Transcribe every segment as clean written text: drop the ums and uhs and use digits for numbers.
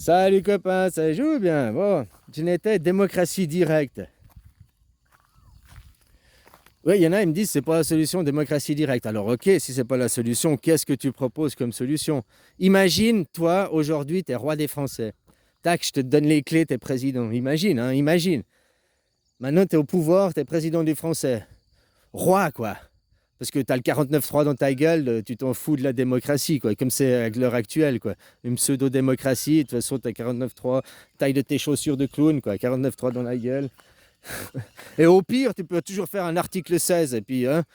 Salut copain, ça joue bien. Bon, tu n'étais démocratie directe. Oui, il y en a, ils me disent c'est pas la solution, démocratie directe. Alors ok, si c'est pas la solution, qu'est-ce que tu proposes comme solution? Imagine, toi, aujourd'hui, tu es roi des Français. Tac, je te donne les clés, t'es président. Imagine, hein, imagine. Maintenant, tu es au pouvoir, tu es président des Français. Roi, quoi. Parce que tu as le 49-3 dans ta gueule, tu t'en fous de la démocratie, quoi. Comme c'est à l'heure actuelle, quoi. Une pseudo-démocratie, de toute façon, tu as 49-3, taille de tes chaussures de clown, quoi. 49-3 dans la gueule. Et au pire, tu peux toujours faire un article 16, et puis, hein,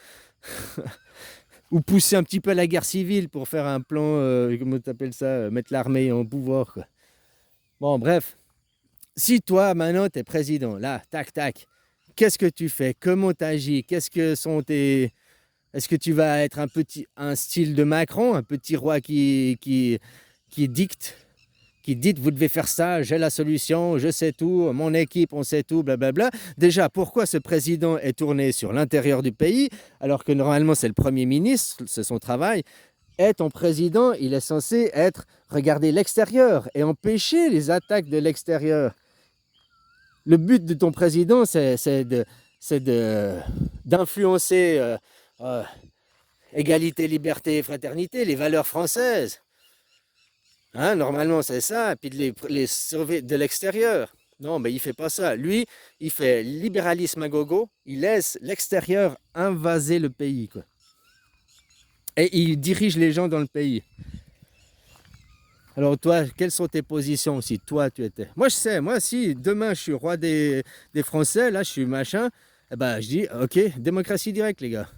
ou pousser un petit peu la guerre civile pour faire un plan, comment tu appelles ça, mettre l'armée en pouvoir, quoi. Bon, bref. Si toi, maintenant, tu es président, là, tac, tac, qu'est-ce que tu fais? Comment tu agis? Qu'est-ce que sont tes... Est-ce que tu vas être un style de Macron, un petit roi qui dicte, qui dit vous devez faire ça, j'ai la solution, je sais tout, mon équipe, on sait tout, blablabla. Déjà, pourquoi ce président est tourné sur l'intérieur du pays, alors que normalement c'est le Premier ministre, c'est son travail? Et ton président, il est censé regarder l'extérieur et empêcher les attaques de l'extérieur. Le but de ton président, d'influencer euh, égalité, liberté, fraternité, les valeurs françaises. Hein, normalement, c'est ça. Et puis de les sauver de l'extérieur. Non, mais il ne fait pas ça. Lui, il fait libéralisme à gogo. Il laisse l'extérieur invaser le pays, quoi. Et il dirige les gens dans le pays. Alors toi, quelles sont tes positions si toi tu étais? Moi je sais, moi si demain je suis roi des Français, là je suis machin, eh ben je dis ok, démocratie directe les gars.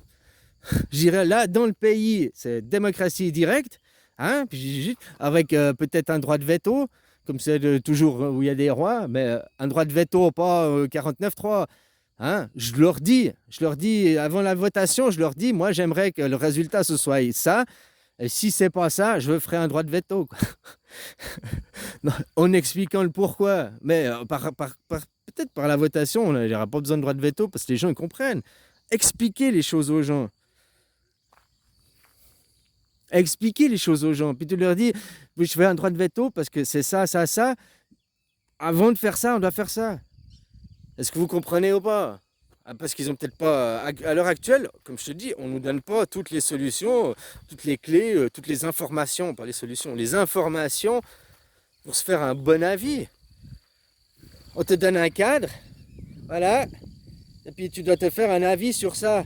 J'irai là dans le pays, c'est démocratie directe, hein, puis avec peut-être un droit de veto, comme c'est toujours où il y a des rois, mais un droit de veto, pas 49-3. Hein, je leur dis avant la votation, je leur dis, moi j'aimerais que le résultat ce soit ça, et si c'est pas ça, je ferai un droit de veto, quoi. Non, en expliquant le pourquoi, mais peut-être par la votation, il n'y aura pas besoin de droit de veto parce que les gens ils comprennent. Expliquer les choses aux gens. Expliquer les choses aux gens. Puis tu leur dis, je fais un droit de veto parce que c'est ça, ça, ça. Avant de faire ça, on doit faire ça. Est-ce que vous comprenez ou pas? Ah, parce qu'ils ont peut-être pas, à l'heure actuelle, comme je te dis, on ne nous donne pas toutes les solutions, toutes les clés, toutes les informations, pas les solutions, les informations pour se faire un bon avis. On te donne un cadre, voilà, et puis tu dois te faire un avis sur ça.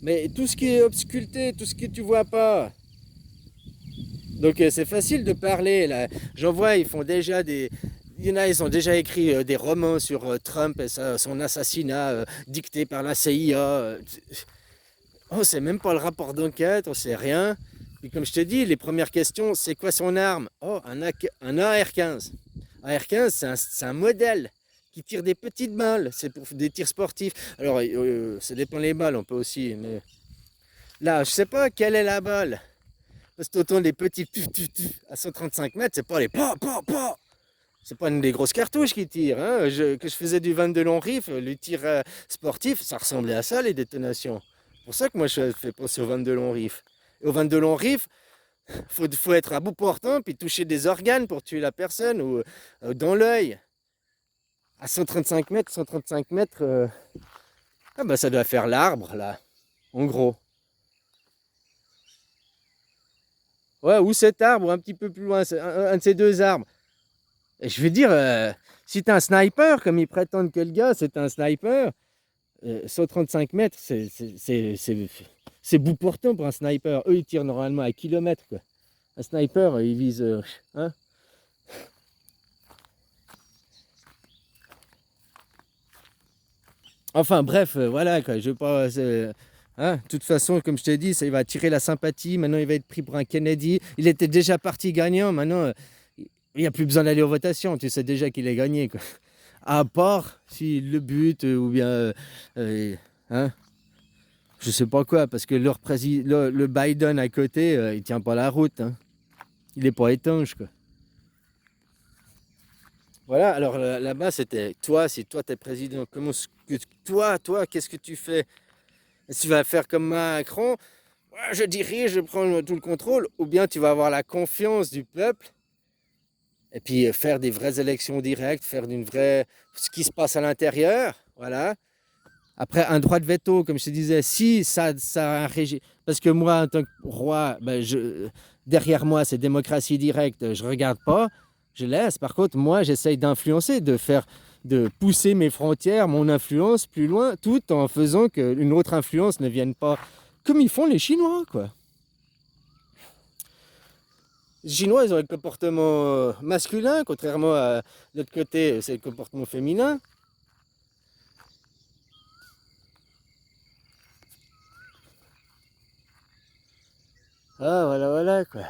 Mais tout ce qui est obsculté, tout ce que tu vois pas. Donc c'est facile de parler là. J'en vois, ils font déjà des. Il y en a, ils ont déjà écrit des romans sur Trump et son assassinat dicté par la CIA. On sait même pas le rapport d'enquête, on sait rien. Et comme je te dis, les premières questions, c'est quoi son arme? Oh, un AR-15. AR-15, c'est un modèle qui tire des petites balles. C'est pour des tirs sportifs. Alors, ça dépend les balles, on peut aussi. Mais là, je sais pas quelle est la balle. Parce que autant des petits à 135 mètres, c'est pas les pa. C'est pas une des grosses cartouches qui tirent. Hein. Que je faisais du 22 long riff, le tir sportif, ça ressemblait à ça, les détonations. C'est pour ça que moi, je fais penser au 22 long riff. Et au 22 long riff, faut être à bout portant, puis toucher des organes pour tuer la personne, ou dans l'œil. À 135 mètres, ah bah ça doit faire l'arbre, là, en gros. Ouais, ou cet arbre, ou un petit peu plus loin, un de ces deux arbres. Et je veux dire, si t'es un sniper, comme ils prétendent que le gars, c'est un sniper, 135 mètres, c'est bout portant pour un sniper. Eux, ils tirent normalement à kilomètres, quoi. Un sniper, il vise... hein. Enfin, bref, voilà, quoi. Je veux pas... hein, de toute façon, comme je t'ai dit, ça, il va attirer la sympathie. Maintenant, il va être pris pour un Kennedy. Il était déjà parti gagnant. Maintenant, il n'y a plus besoin d'aller aux votations. Tu sais déjà qu'il est gagné, quoi. À part si le but ou bien... hein, je sais pas quoi, parce que le Biden à côté, il tient pas la route. Hein. Il est pas étanche, quoi. Voilà, alors là-bas, c'était toi, si toi, t'es président, toi, qu'est-ce que tu fais? Est-ce que tu vas faire comme Macron? Ouais, je dirige, je prends tout le contrôle, ou bien tu vas avoir la confiance du peuple Et puis faire des vraies élections directes, faire ce qui se passe à l'intérieur, voilà. Après, un droit de veto, comme je te disais, si ça a un régime. Parce que moi, en tant que roi, ben, derrière moi, c'est démocratie directe, je ne regarde pas, je laisse. Par contre, moi, j'essaye d'influencer, de pousser mes frontières, mon influence plus loin, tout en faisant qu'une autre influence ne vienne pas. Comme ils font les Chinois, quoi. Les Chinois, ils ont un comportement masculin, contrairement à l'autre côté, c'est le comportement féminin. Ah, voilà, voilà, quoi.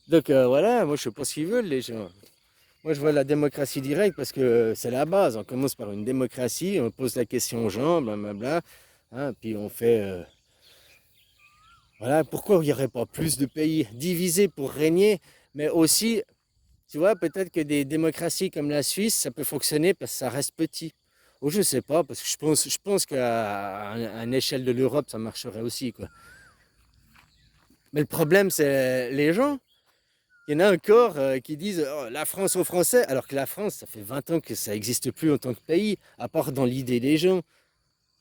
Donc voilà, moi je sais pas ce qu'ils veulent les gens. Moi je vois la démocratie directe parce que c'est la base. On commence par une démocratie, on pose la question aux gens, blablabla, hein, puis on fait. Voilà, pourquoi il n'y aurait pas plus de pays divisés pour régner, mais aussi, tu vois, peut-être que des démocraties comme la Suisse, ça peut fonctionner parce que ça reste petit. Ou je sais pas, parce que je pense qu'à une échelle de l'Europe, ça marcherait aussi, quoi. Mais le problème, c'est les gens. Il y en a encore qui disent oh, la France aux Français, alors que la France, ça fait 20 ans que ça n'existe plus en tant que pays, à part dans l'idée des gens.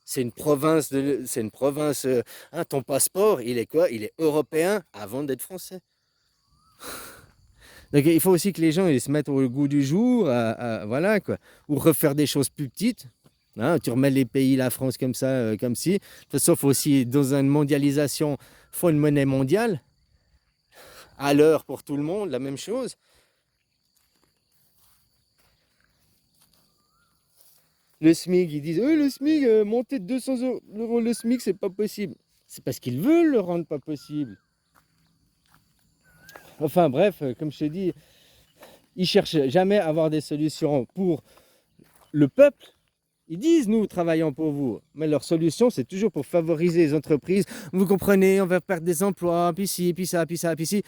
C'est une province. Hein, ton passeport, il est quoi? Il est européen avant d'être français. Donc il faut aussi que les gens ils se mettent au goût du jour, voilà quoi, ou refaire des choses plus petites. Hein, tu remets les pays, la France comme ça, comme si. De toute façon, il faut aussi, dans une mondialisation, il faut une monnaie mondiale, à l'heure pour tout le monde, la même chose. Le SMIC, ils disent le SMIC, monter de 200 euros le SMIC, c'est pas possible. C'est parce qu'ils veulent le rendre pas possible. Enfin bref, comme je te dis, ils cherchent jamais à avoir des solutions pour le peuple. Ils disent nous travaillons pour vous, mais leur solution c'est toujours pour favoriser les entreprises. Vous comprenez, on va perdre des emplois, puis ci, puis ça, puis ça, puis ci.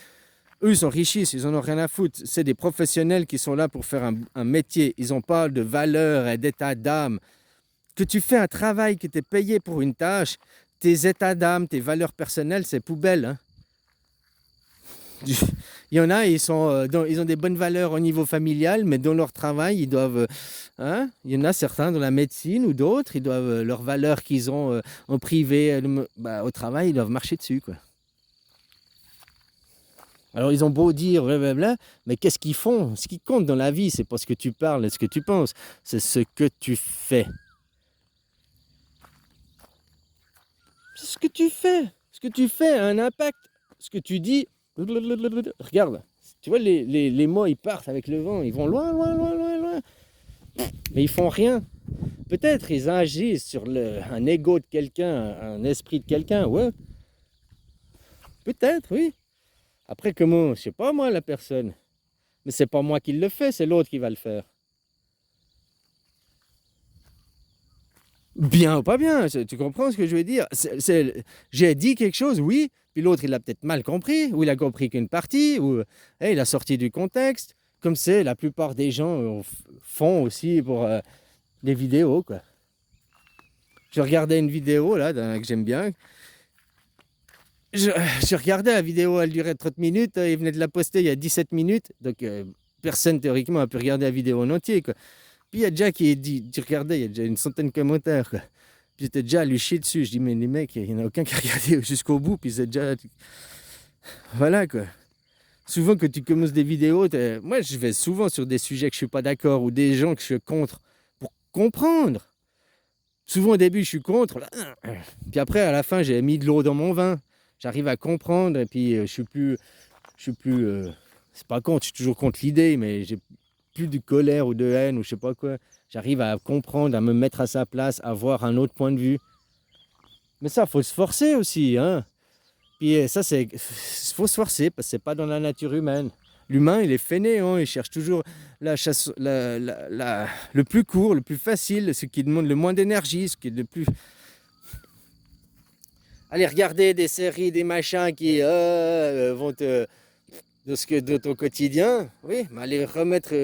Eux, ils sont richistes, ils en ont rien à foutre. C'est des professionnels qui sont là pour faire un métier. Ils ont pas de valeur et d'état d'âme. Que tu fais un travail, que tu es payé pour une tâche, tes états d'âme, tes valeurs personnelles, c'est poubelle. Hein. Il y en a, ils ont des bonnes valeurs au niveau familial, mais dans leur travail, ils doivent. Hein, il y en a certains dans la médecine ou d'autres, ils doivent leurs valeurs qu'ils ont en privé, au travail, ils doivent marcher dessus, quoi. Alors ils ont beau dire blablabla, mais qu'est-ce qu'ils font? Ce qui compte dans la vie, c'est pas ce que tu parles et ce que tu penses, c'est ce que tu fais. C'est ce que tu fais. Ce que tu fais a un impact. Ce que tu dis, regarde, tu vois, les mots, ils partent avec le vent, ils vont loin, loin, loin, loin, loin. Mais ils font rien. Peut-être ils agissent sur un ego de quelqu'un, un esprit de quelqu'un, ouais. Peut-être, oui. Après, comment, je sais pas moi, la personne. Mais c'est pas moi qui le fais, c'est l'autre qui va le faire. Bien ou pas bien, tu comprends ce que je veux dire? J'ai dit quelque chose, oui, puis l'autre il a peut-être mal compris, ou il a compris qu'une partie, ou il a sorti du contexte, comme c'est la plupart des gens font aussi pour des vidéos, quoi. Je regardais une vidéo là, que j'aime bien. Je regardais la vidéo, elle durait 30 minutes, il venait de la poster il y a 17 minutes, donc personne théoriquement a pu regarder la vidéo en entier, quoi. Puis il y a déjà qui dit, tu regardais, il y a déjà une centaine de commentaires, quoi. Puis j'étais déjà à lui chier dessus. Je dis, mais les mecs, il n'y en a aucun qui a regardé jusqu'au bout. Puis c'est déjà. Voilà, quoi. Souvent, quand tu commences des vidéos, moi, je vais souvent sur des sujets que je ne suis pas d'accord ou des gens que je suis contre pour comprendre. Souvent, au début, je suis contre. Là. Puis après, à la fin, j'ai mis de l'eau dans mon vin. J'arrive à comprendre. Et puis, je suis plus. C'est pas contre, je suis toujours contre l'idée, mais j'ai plus de colère ou de haine ou je sais pas quoi. J'arrive à comprendre, à me mettre à sa place, à voir un autre point de vue. Mais ça, faut se forcer aussi, hein. Puis ça, faut se forcer parce que c'est pas dans la nature humaine. L'humain, il est fainéant, il cherche toujours la chasse, le plus court, le plus facile, ce qui demande le moins d'énergie, ce qui est le plus. Allez regarder des séries, des machins qui vont te de ton quotidien, oui, mais aller remettre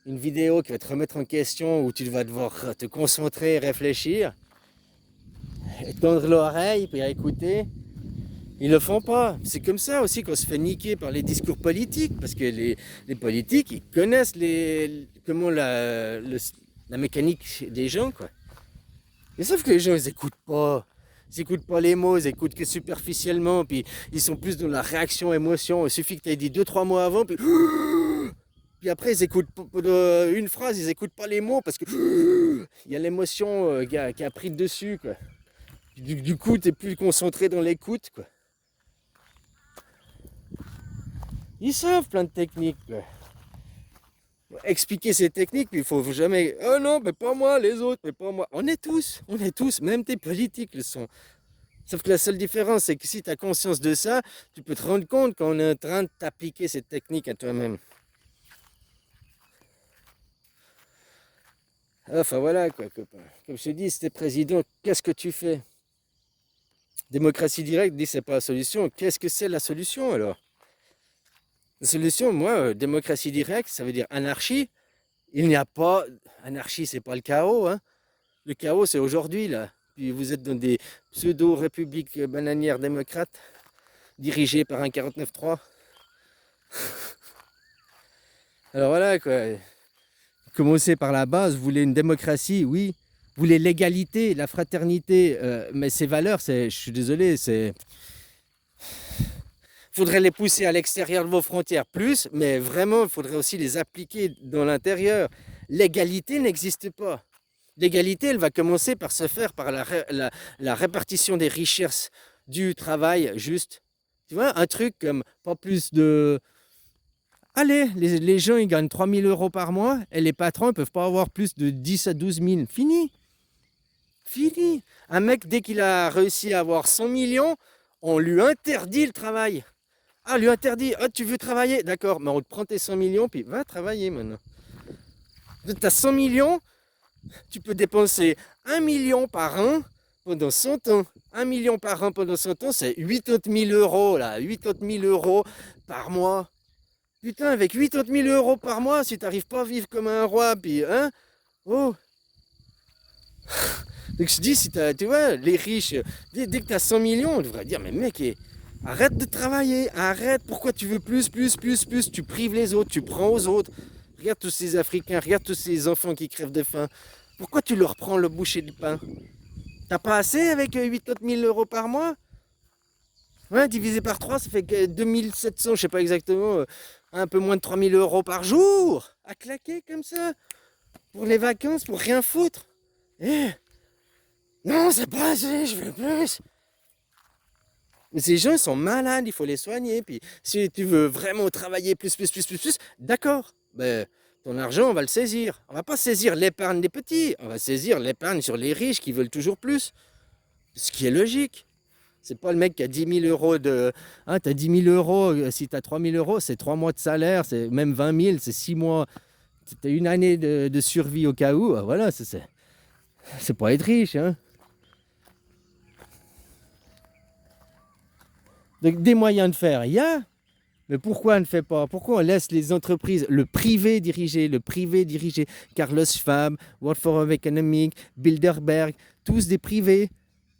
une vidéo qui va te remettre en question où tu vas devoir te concentrer, réfléchir, et tendre l'oreille, puis écouter. Ils le font pas. C'est comme ça aussi qu'on se fait niquer par les discours politiques, parce que les politiques, ils connaissent comment la mécanique des gens, quoi. Mais sauf que les gens, ils écoutent pas. Ils écoutent pas les mots, ils écoutent que superficiellement, puis ils sont plus dans la réaction, émotion. Il suffit que tu aies dit deux, trois mots avant, puis... Puis après, ils écoutent une phrase, ils écoutent pas les mots, parce que... Il y a l'émotion qui a pris le dessus, quoi. Du coup, tu es plus concentré dans l'écoute, quoi. Ils savent plein de techniques, quoi. Expliquer ces techniques, il faut jamais. Oh non, mais pas moi, les autres, mais pas moi. On est tous, même tes politiques le sont. Sauf que la seule différence, c'est que si tu as conscience de ça, tu peux te rendre compte qu'on est en train de t'appliquer cette technique à toi-même. Enfin voilà, quoi, copain. Comme je te dis, si t'es président, qu'est-ce que tu fais? Démocratie directe, dit c'est pas la solution. Qu'est-ce que c'est la solution alors? La solution, moi, démocratie directe, ça veut dire anarchie. Il n'y a pas. Anarchie, c'est pas le chaos, hein. Le chaos, c'est aujourd'hui, là. Puis vous êtes dans des pseudo-républiques bananières démocrates, dirigées par un 49-3. Alors voilà, quoi. Commencez par la base, vous voulez une démocratie, oui. Vous voulez l'égalité, la fraternité, mais ces valeurs, je suis désolé, faudrait les pousser à l'extérieur de vos frontières plus, mais vraiment, il faudrait aussi les appliquer dans l'intérieur. L'égalité n'existe pas. L'égalité, elle va commencer par se faire par la répartition des richesses du travail juste. Tu vois, un truc comme pas plus de... Allez, les gens, ils gagnent 3 000 euros par mois et les patrons ne peuvent pas avoir plus de 10 à 12 000. Fini. Fini. Un mec, dès qu'il a réussi à avoir 100 millions, on lui interdit le travail. Ah, lui interdit. Ah, tu veux travailler? D'accord, mais on te prend tes 100 millions, puis va travailler maintenant. Tu as 100 millions, tu peux dépenser 1 million par an pendant 100 ans. 1 million par an pendant 100 ans, c'est 80 000 euros, là. 80 000 euros par mois. Putain, avec 80 000 euros par mois, si tu n'arrives pas à vivre comme un roi, puis, hein? Oh! Donc je dis, si tu vois, les riches, dès que tu as 100 millions, on devrait dire, mais mec, arrête de travailler, arrête, pourquoi tu veux plus, tu prives les autres, tu prends aux autres. Regarde tous ces Africains, regarde tous ces enfants qui crèvent de faim. Pourquoi tu leur prends le boucher de pain? T'as pas assez avec 80 000 euros par mois? Ouais, divisé par 3, ça fait que 2700, je sais pas exactement, un peu moins de 3 000 euros par jour. À claquer comme ça, pour les vacances, pour rien foutre. Non, c'est pas assez, je veux plus. Mais ces gens sont malades, il faut les soigner. Puis si tu veux vraiment travailler plus, d'accord. Ben, ton argent, on va le saisir. On va pas saisir l'épargne des petits, on va saisir l'épargne sur les riches qui veulent toujours plus. Ce qui est logique. C'est pas le mec qui a 10 000 euros de... Hein, t'as 10 000 euros, si t'as 3 000 euros, c'est 3 mois de salaire, c'est même 20 000, c'est 6 mois. T'as une année de survie au cas où, voilà, c'est pas être riche, hein. Donc des moyens de faire, il y a, mais pourquoi on ne fait pas? Pourquoi on laisse les entreprises, le privé diriger? Carlos Schwab, World Forum Economic, Bilderberg, tous des privés.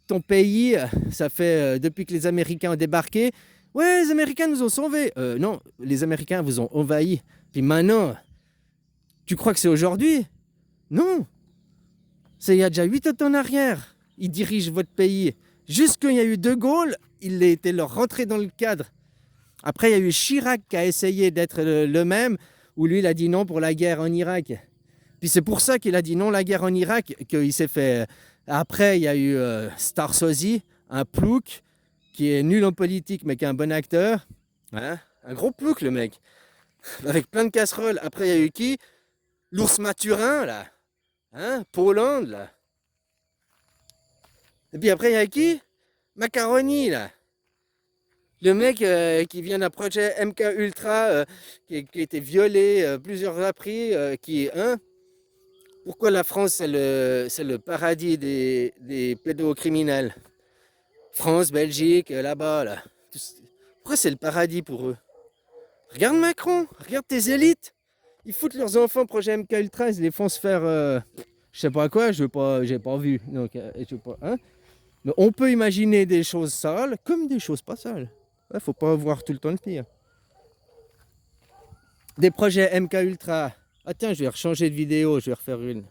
Ton pays, ça fait depuis que les Américains ont débarqué, ouais, les Américains nous ont sauvés. Non, les Américains vous ont envahi. Puis maintenant, tu crois que c'est aujourd'hui? Non, c'est il y a déjà 8 ans en arrière. Ils dirigent votre pays. Juste quand il y a eu De Gaulle, il était leur rentré dans le cadre. Après, il y a eu Chirac qui a essayé d'être le même, où lui, il a dit non pour la guerre en Irak. Puis c'est pour ça qu'il a dit non la guerre en Irak, qu'il s'est fait... Après, il y a eu Sarkozy, un plouc, qui est nul en politique, mais qui est un bon acteur. Hein, un gros plouc, le mec. Avec plein de casseroles. Après, il y a eu qui? L'ours Mathurin, là. Hein, Hollande, là. Et puis après, il y a qui? Macaroni, là. Le mec qui vient d'un projet MK Ultra, qui a été violé plusieurs reprises, hein? Pourquoi la France, c'est le paradis des pédocriminels? France, Belgique, là-bas, là. Pourquoi c'est le paradis pour eux? Regarde Macron, regarde tes élites. Ils foutent leurs enfants projet MK Ultra, ils les font se faire... je sais pas quoi, j'ai pas vu. Donc, je sais pas, hein? Mais on peut imaginer des choses sales comme des choses pas sales. Il faut pas voir tout le temps le pire. Des projets MK Ultra. Ah tiens, je vais rechanger de vidéo, je vais refaire une.